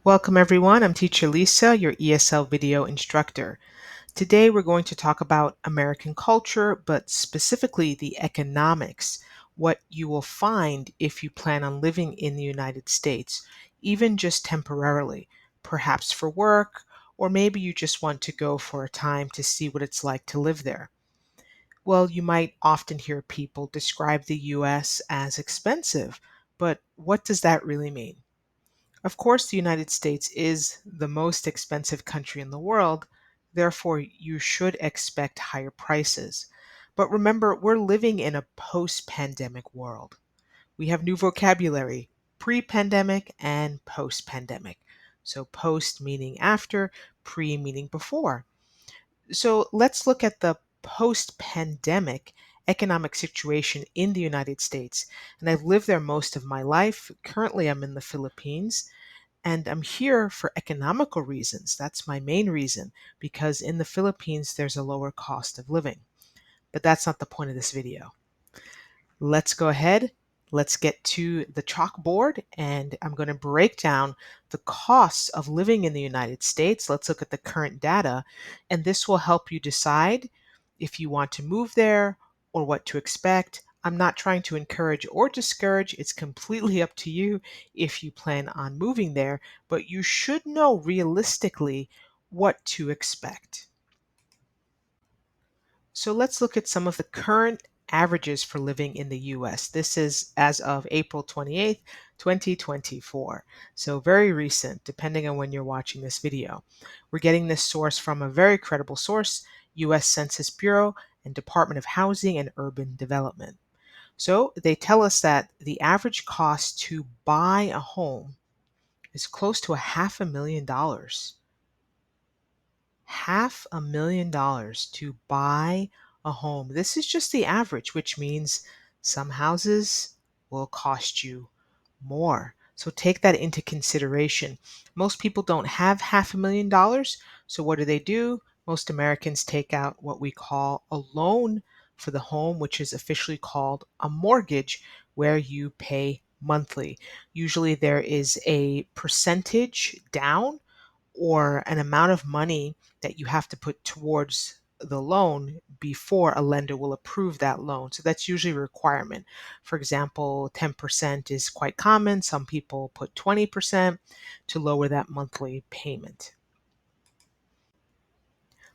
Welcome everyone, I'm Teacher Lisa, your ESL video instructor. Today we're going to talk about American culture, but specifically the economics, what you will find if you plan on living in the United States, even just temporarily, perhaps for work, or maybe you just want to go for a time to see what it's like to live there. Well, you might often hear people describe the US as expensive, but what does that really mean? Of course, the United States is the most expensive country in the world, therefore, you should expect higher prices. But remember, we're living in a post pandemic world. We have new vocabulary pre pandemic and post pandemic. So, post meaning after, pre meaning before. So, let's look at the post pandemic economic situation in the United States. And I've lived there most of my life. Currently, I'm in the Philippines. And I'm here for economical reasons. That's my main reason, because in the Philippines, there's a lower cost of living. But that's not the point of this video. Let's go ahead. Let's get to the chalkboard, and I'm going to break down the costs of living in the United States. Let's look at the current data, and this will help you decide if you want to move there or what to expect. I'm not trying to encourage or discourage. It's completely up to you if you plan on moving there, but you should know realistically what to expect. So let's look at some of the current averages for living in the US. This is as of April 28th, 2024. So very recent, depending on when you're watching this video. We're getting this source from a very credible source, US Census Bureau and Department of Housing and Urban Development. So they tell us that the average cost to buy a home is close to $500,000. $500,000 to buy a home. This is just the average, which means some houses will cost you more. So take that into consideration. Most people don't have $500,000. So what do? Most Americans take out what we call a loan for the home, which is officially called a mortgage, where you pay monthly. Usually there is a percentage down or an amount of money that you have to put towards the loan before a lender will approve that loan. So that's usually a requirement. For example, 10% is quite common. Some people put 20% to lower that monthly payment.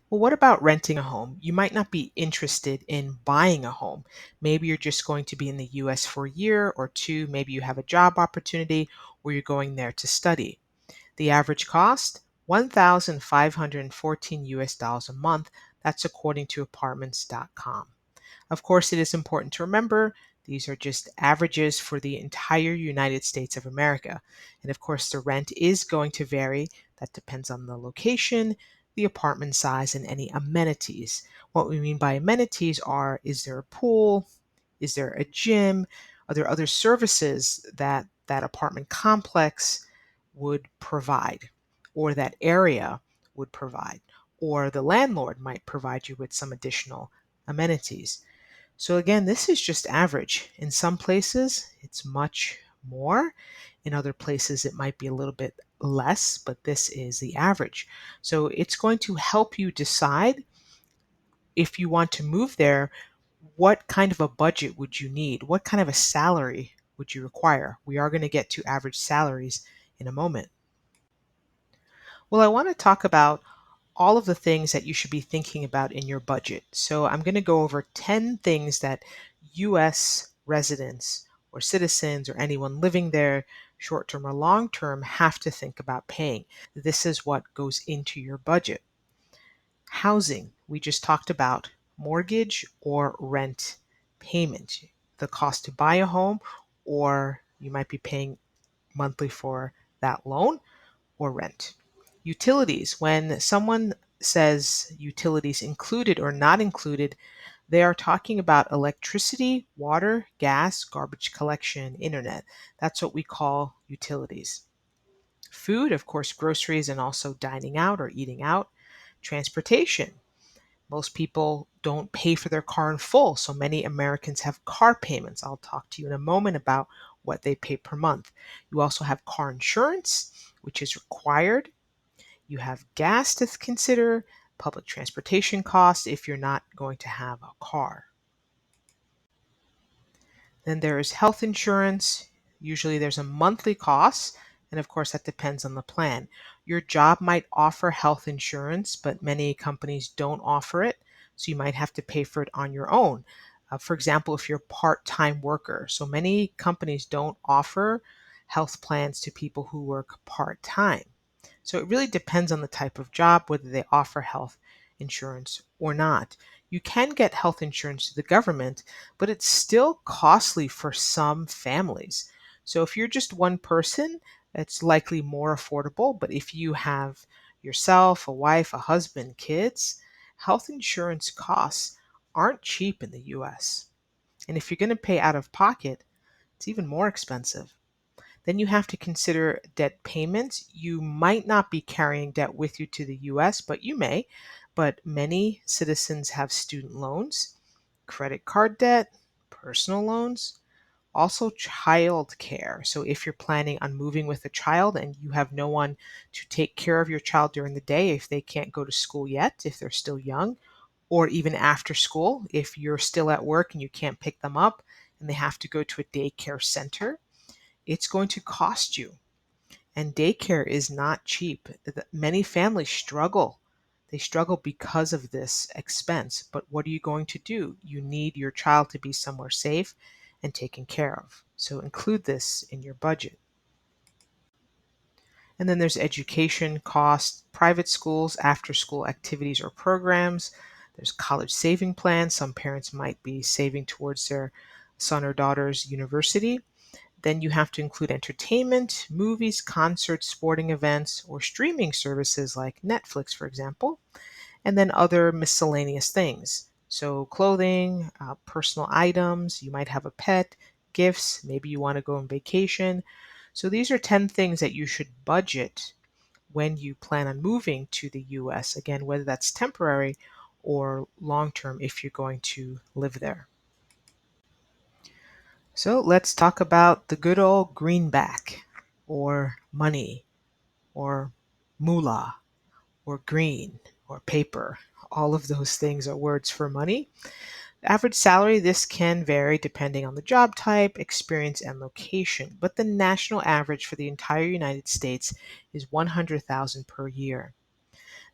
Well, what about renting a home? You might not be interested in buying a home. Maybe you're just going to be in the US for a year or two. Maybe you have a job opportunity or you're going there to study. The average cost, 1,514 US dollars a month. That's according to apartments.com. Of course, it is important to remember these are just averages for the entire United States of America. And of course, the rent is going to vary. That depends on the location, the apartment size, and any amenities. What we mean by amenities are, is there a pool? Is there a gym? Are there other services that that apartment complex would provide, or that area would provide, or the landlord might provide you with some additional amenities. So again, this is just average. In some places, it's much more. In other places, it might be a little bit less, but this is the average. So it's going to help you decide if you want to move there, what kind of a budget would you need? What kind of a salary would you require? We are going to get to average salaries in a moment. Well, I want to talk about all of the things that you should be thinking about in your budget. So I'm going to go over 10 things that US residents or citizens or anyone living there, short term or long term, have to think about paying. This is what goes into your budget. Housing, we just talked about mortgage or rent payment, the cost to buy a home, or you might be paying monthly for that loan or rent. Utilities, when someone says utilities included or not included, they are talking about electricity, water, gas, garbage collection, internet. That's what we call utilities. Food, of course, groceries and also dining out or eating out. Transportation. Most people don't pay for their car in full, so many Americans have car payments. I'll talk to you in a moment about what they pay per month. You also have car insurance, which is required. You have gas to consider, public transportation costs if you're not going to have a car. Then there is health insurance. Usually there's a monthly cost, and of course that depends on the plan. Your job might offer health insurance, but many companies don't offer it, so you might have to pay for it on your own. For example, if you're a part-time worker, so many companies don't offer health plans to people who work part-time. So it really depends on the type of job, whether they offer health insurance or not. You can get health insurance to the government, but it's still costly for some families. So if you're just one person, it's likely more affordable. But if you have yourself, a wife, a husband, kids, health insurance costs aren't cheap in the US. And if you're going to pay out of pocket, it's even more expensive. Then you have to consider debt payments. You might not be carrying debt with you to the US, but you may. But many citizens have student loans, credit card debt, personal loans, also child care. So if you're planning on moving with a child and you have no one to take care of your child during the day if they can't go to school yet, if they're still young, or even after school, if you're still at work and you can't pick them up and they have to go to a daycare center, it's going to cost you. And daycare is not cheap. Many families struggle. They struggle because of this expense. But what are you going to do? You need your child to be somewhere safe and taken care of. So include this in your budget. And then there's education costs, private schools, after school activities or programs. There's college saving plans. Some parents might be saving towards their son or daughter's university. Then you have to include entertainment, movies, concerts, sporting events, or streaming services like Netflix, for example, and then other miscellaneous things. So, clothing, personal items, you might have a pet, gifts, maybe you want to go on vacation. So, these are 10 things that you should budget when you plan on moving to the US. Again, whether that's temporary or long term if you're going to live there. So let's talk about the good old greenback, or money, or moolah, or green, or paper. All of those things are words for money. Average salary, this can vary depending on the job type, experience, and location, but the national average for the entire United States is 100,000 per year.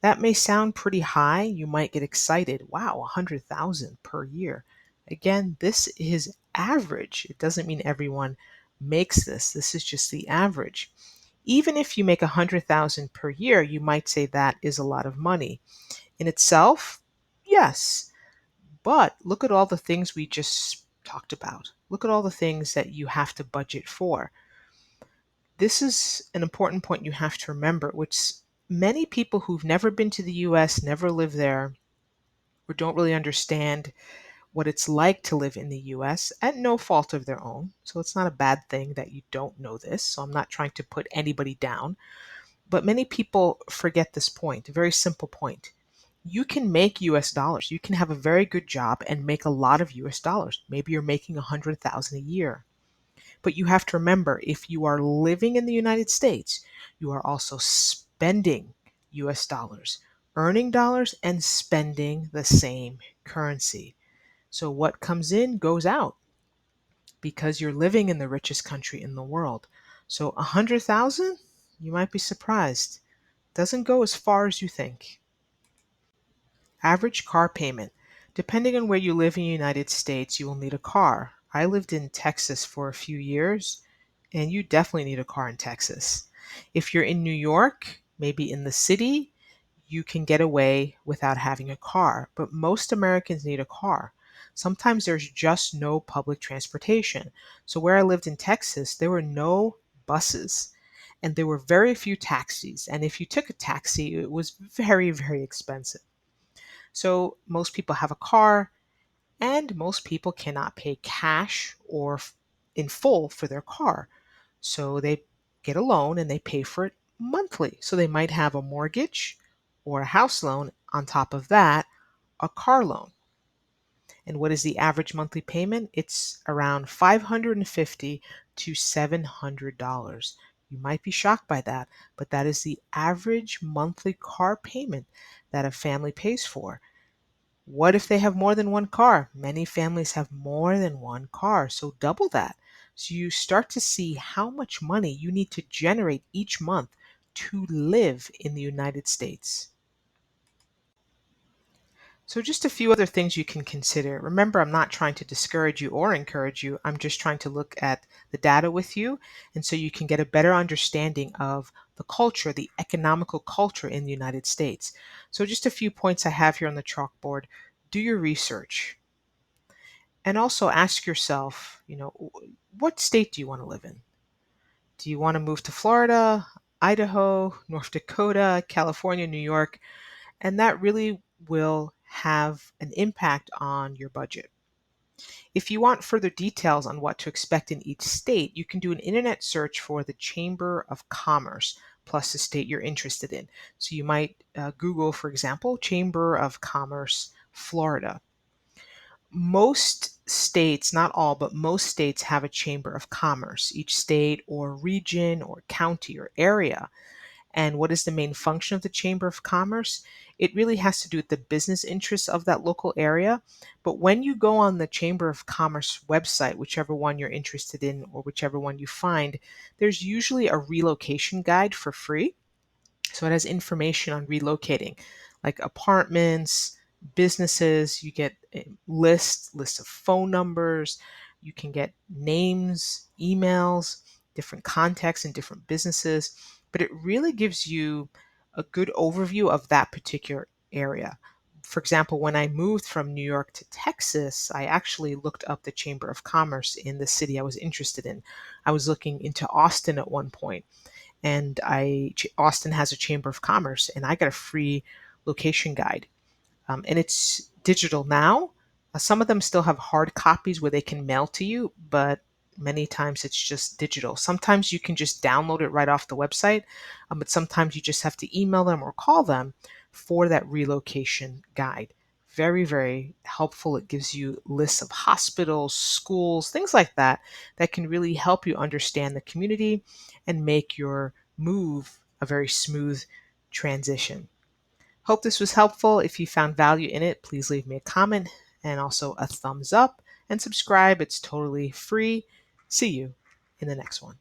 That may sound pretty high. You might get excited. Wow, 100,000 per year. Again, this is average. It doesn't mean everyone makes this. This is just the average. Even if you make 100,000 per year, you might say that is a lot of money. In itself, yes. But look at all the things we just talked about. Look at all the things that you have to budget for. This is an important point you have to remember, which many people who've never been to the US, never lived there, or don't really understand what it's like to live in the US at no fault of their own. So it's not a bad thing that you don't know this. So I'm not trying to put anybody down. But many people forget this point, a very simple point. You can make US dollars. You can have a very good job and make a lot of US dollars. Maybe you're making 100,000 a year. But you have to remember, if you are living in the United States, you are also spending US dollars, earning dollars, and spending the same currency. So what comes in goes out because you're living in the richest country in the world. So 100,000, you might be surprised. Doesn't go as far as you think. Average car payment. Depending on where you live in the United States, you will need a car. I lived in Texas for a few years, and you definitely need a car in Texas. If you're in New York, maybe in the city, you can get away without having a car, but most Americans need a car. Sometimes there's just no public transportation. So where I lived in Texas, there were no buses and there were very few taxis. And if you took a taxi, it was very, very expensive. So most people have a car, and most people cannot pay cash or in full for their car. So they get a loan and they pay for it monthly. So they might have a mortgage or a house loan on top of that, a car loan. And what is the average monthly payment? It's around $550 to $700. You might be shocked by that, but that is the average monthly car payment that a family pays for. What if they have more than one car? Many families have more than one car, so double that. So you start to see how much money you need to generate each month to live in the United States. So, just a few other things you can consider. Remember, I'm not trying to discourage you or encourage you. I'm just trying to look at the data with you. And so you can get a better understanding of the culture, the economical culture in the United States. So, just a few points I have here on the chalkboard. Do your research and also ask yourself, what state do you want to live in? Do you want to move to Florida, Idaho, North Dakota, California, New York? And that really will have an impact on your budget. If you want further details on what to expect in each state, you can do an internet search for the Chamber of Commerce plus the state you're interested in. So you might Google, for example, Chamber of Commerce, Florida. Most states, not all, but most states have a Chamber of Commerce. Each state or region or county or area. And what is the main function of the Chamber of Commerce? It really has to do with the business interests of that local area. But when you go on the Chamber of Commerce website, whichever one you're interested in or whichever one you find, there's usually a relocation guide for free. So it has information on relocating, like apartments, businesses. You get a lists of phone numbers. You can get names, emails, different contexts in different businesses. But it really gives you a good overview of that particular area. For example, when I moved from New York to Texas, I actually looked up the Chamber of Commerce in the city I was interested in. I was looking into Austin at one point, and Austin has a Chamber of Commerce, and I got a free location guide, and it's digital now. Some of them still have hard copies where they can mail to you, but many times it's just digital. Sometimes you can just download it right off the website, but sometimes you just have to email them or call them for that relocation guide. Very, very helpful. It gives you lists of hospitals, schools, things like that, that can really help you understand the community and make your move a very smooth transition. Hope this was helpful. If you found value in it, please leave me a comment and also a thumbs up and subscribe. It's totally free. See you in the next one.